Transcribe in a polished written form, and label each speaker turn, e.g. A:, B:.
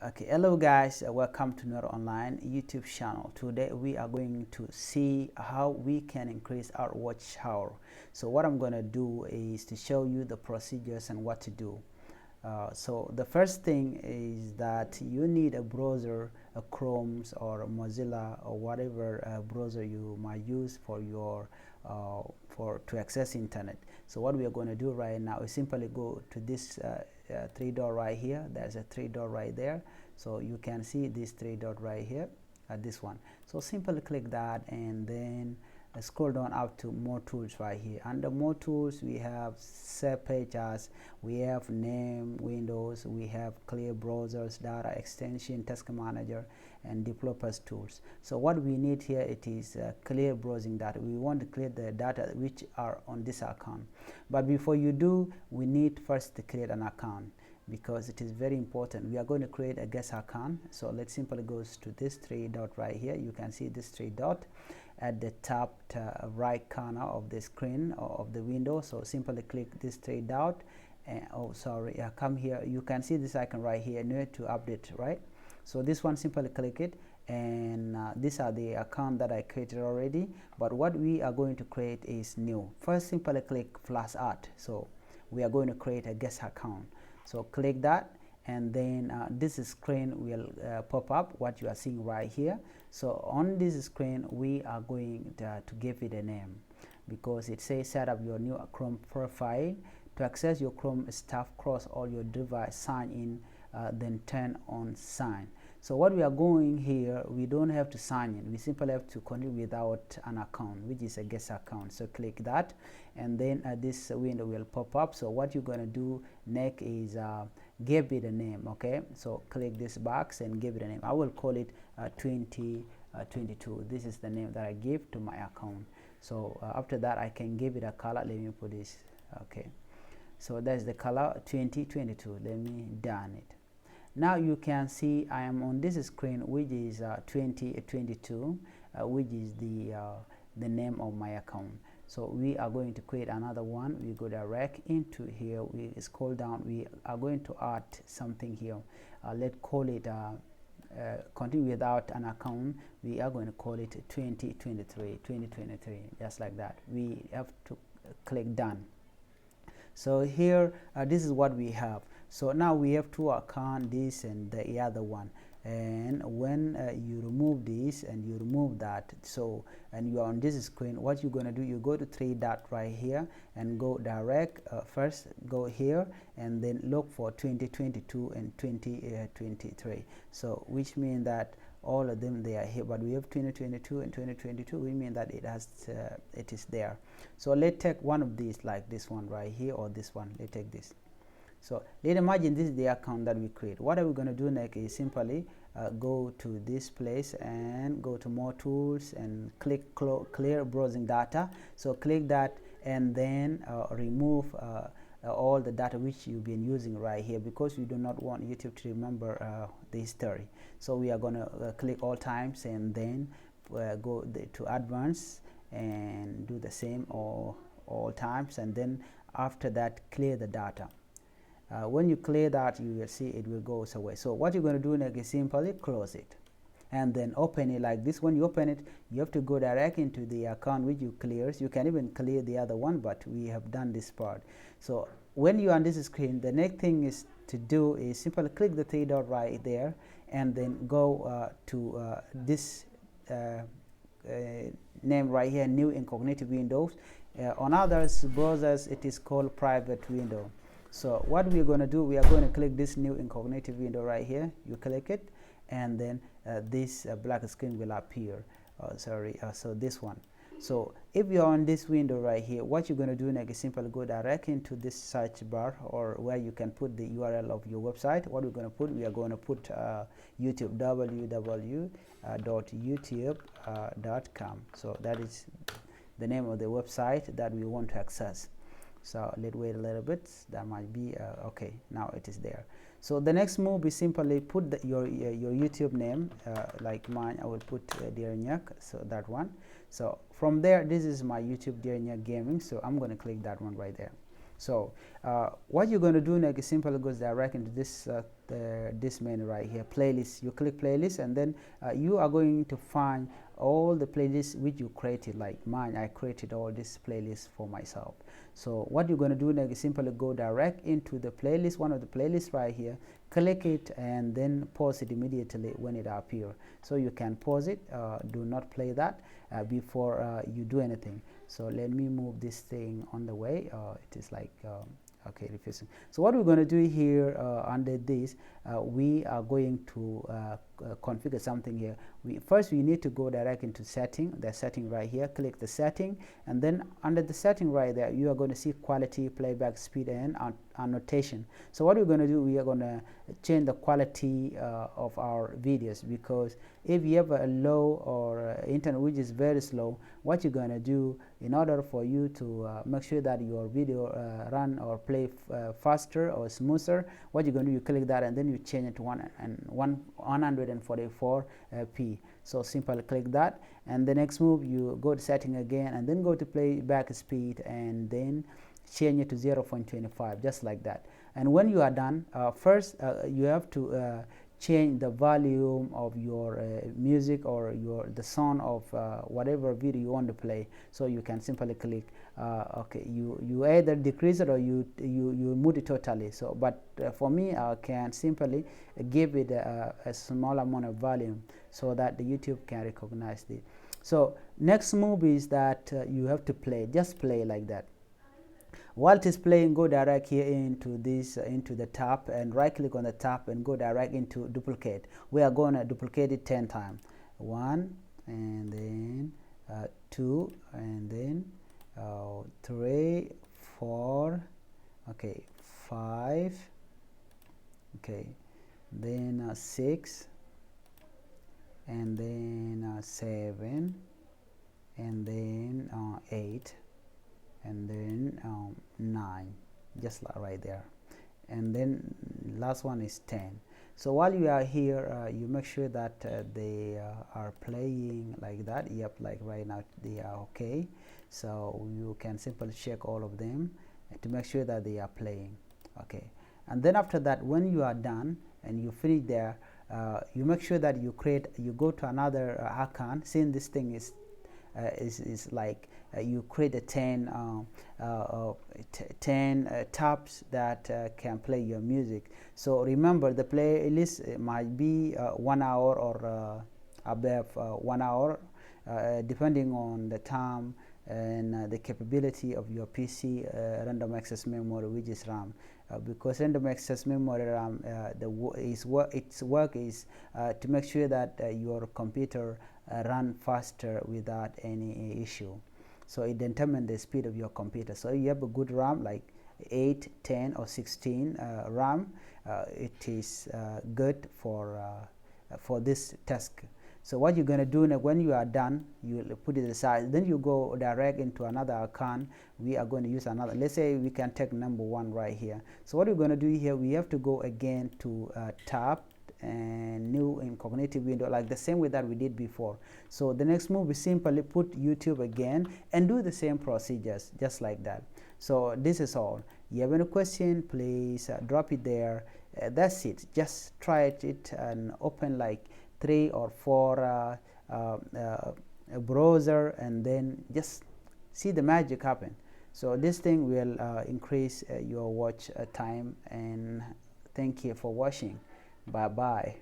A: Okay, hello guys, welcome to Nuer Online YouTube channel. Today we are going to see how we can increase our watch hour. So what I'm going to do is to show you the procedures and what to do. So the first thing is that you need a browser, a Chrome or a Mozilla or whatever browser you might use for your to access internet. So what we are going to do right now is simply go to this three dot right here. There's a three dot right there, so you can see this three dot right here, this one. So simply click that and then scroll down up to more tools right here. Under more tools we have save pages, we have name, windows, we have clear browsers, data extension, task manager, and developers tools. So what we need here, it is clear browsing data. We want to clear the data which are on this account, but before you do, we need first to create an account, because it is very important. We are going to create a guest account. So let's simply go to this three dot right here. You can see this three dot at the top right corner of the screen or of the window. So simply click this three dot and come here. You can see this icon right here, Nuer to update, right? So this one, simply click it, and these are the account that I created already, but what we are going to create is new. First, simply click plus add. So we are going to create a guest account. So click that, and then this screen will pop up, what you are seeing right here. So on this screen we are going to give it a name, because it says set up your new Chrome profile. To access your Chrome staff cross all your device, sign in, then turn on sign. So what we are going here, we don't have to sign in, we simply have to continue without an account, which is a guest account. So click that, and then this window will pop up. So what you're going to do next is give it a name. Okay, so click this box and give it a name. I will call it 2022. This is the name that I give to my account. So after that I can give it a color. Let me put this. Okay, so that's the color 2022. Let me done it. Now you can see I am on this screen, which is 2022, which is the name of my account. So we are going to create another one. We go direct into here, we scroll down, we are going to add something here. Let's call it continue without an account. We are going to call it 2023, just like that. We have to click done. So here this is what we have. So now we have two accounts, this and the other one, and when you remove this and you remove that, so and you are on this screen, what you're going to do, you go to three dot right here and go direct. First go here and then look for 2022 and 2023, so which means that all of them, they are here, but we have 2022 and 2022. We mean that it is there. So let's take one of these, like this one right here, or this one. Let's take this. So let's imagine this is the account that we create. What are we going to do next is simply go to this place and go to more tools and click clear browsing data. So click that, and then remove all the data which you've been using right here, because we do not want YouTube to remember the history. So we are going to click all times, and then go to advanced and do the same all times, and then after that clear the data. When you clear that, you will see it will go away. So what you're going to do next is simply close it and then open it like this. When you open it, you have to go direct into the account which you clears. You can even clear the other one, but we have done this part. So when you're on this screen, the next thing is to do is simply click the three dot right there, and then go to this name right here, new incognito windows. On others browsers it is called private window. So what we're going to do, we are going to click this new incognito window right here. You click it, and then this black screen will appear. So this one. So if you're on this window right here, what you're going to do next is simply go direct into this search bar, or where you can put the URL of your website. What we're going to put, we are going to put YouTube, www.youtube.com. So that is the name of the website that we want to access. So let's wait a little bit. That might be okay. Now it is there. So the next move is simply put your YouTube name, like mine. I will put Dirnyak, so that one. So from there, this is my YouTube Dirnyak Gaming. So I'm going to click that one right there. So what you're going to do next is simply goes direct into this this menu right here, playlist. You click playlist, and then you are going to find all the playlists which you created. Like mine, I created all these playlists for myself. So what you're going to do next is simply go direct into the playlist, one of the playlists right here, click it, and then pause it immediately when it appears. So you can pause it, do not play that before you do anything. So let me move this thing on the way. It is like okay, refusing. So what we're going to do here under this, we are going to configure something here. First we need to go direct into setting, the setting right here, click the setting, and then under the setting right there you are going to see quality, playback speed, and annotation. So what we're going to do, we are going to change the quality of our videos, because if you have a low or internet which is very slow, what you're going to do in order for you to make sure that your video run or play faster or smoother, what you're going to do, you click that and then you change it to 144p. So simply click that, and the next move, you go to setting again and then go to playback speed and then change it to 0.25, just like that. And when you are done, first you have to change the volume of your music or the sound of whatever video you want to play. So you can simply click okay, you either decrease it or you move it totally. So but for me, I can simply give it a small amount of volume so that the YouTube can recognize it. So next move is that you have to play, just play like that. While it is playing, go direct here into this into the tab and right click on the tab and go direct into duplicate. We are going to duplicate it 10 times. 1, and then 2, and then 3, 4, okay, 5, okay, then 6, and then 7, and then 8, and then 9, just like right there, and then last one is 10. So while you are here, you make sure that they are playing like that. Yep, like right now they are okay. So you can simply check all of them to make sure that they are playing. Okay, and then after that, when you are done and you finish there, you make sure that you go to another account. Since this thing is like you create a 10 tabs that can play your music. So remember, the playlist might be 1 hour or above 1 hour, depending on the time and the capability of your PC random access memory, which is RAM. Because random access memory RAM, its work is to make sure that your computer run faster without any issue. So it determines the speed of your computer. So you have a good RAM like 8, 10, or 16 RAM. It is good for this task. So what you're going to do now, when you are done, you put it aside. Then you go direct into another account. We are going to use another. Let's say we can take number 1 right here. So what we're going to do here, we have to go again to tab and new incognito window, like the same way that we did before. So the next move, we simply put YouTube again and do the same procedures, just like that. So this is all. You have any question, please drop it there. That's it. Just try it and open like 3 or 4 a browser, and then just see the magic happen. So this thing will increase your watch time, and thank you for watching. Bye bye.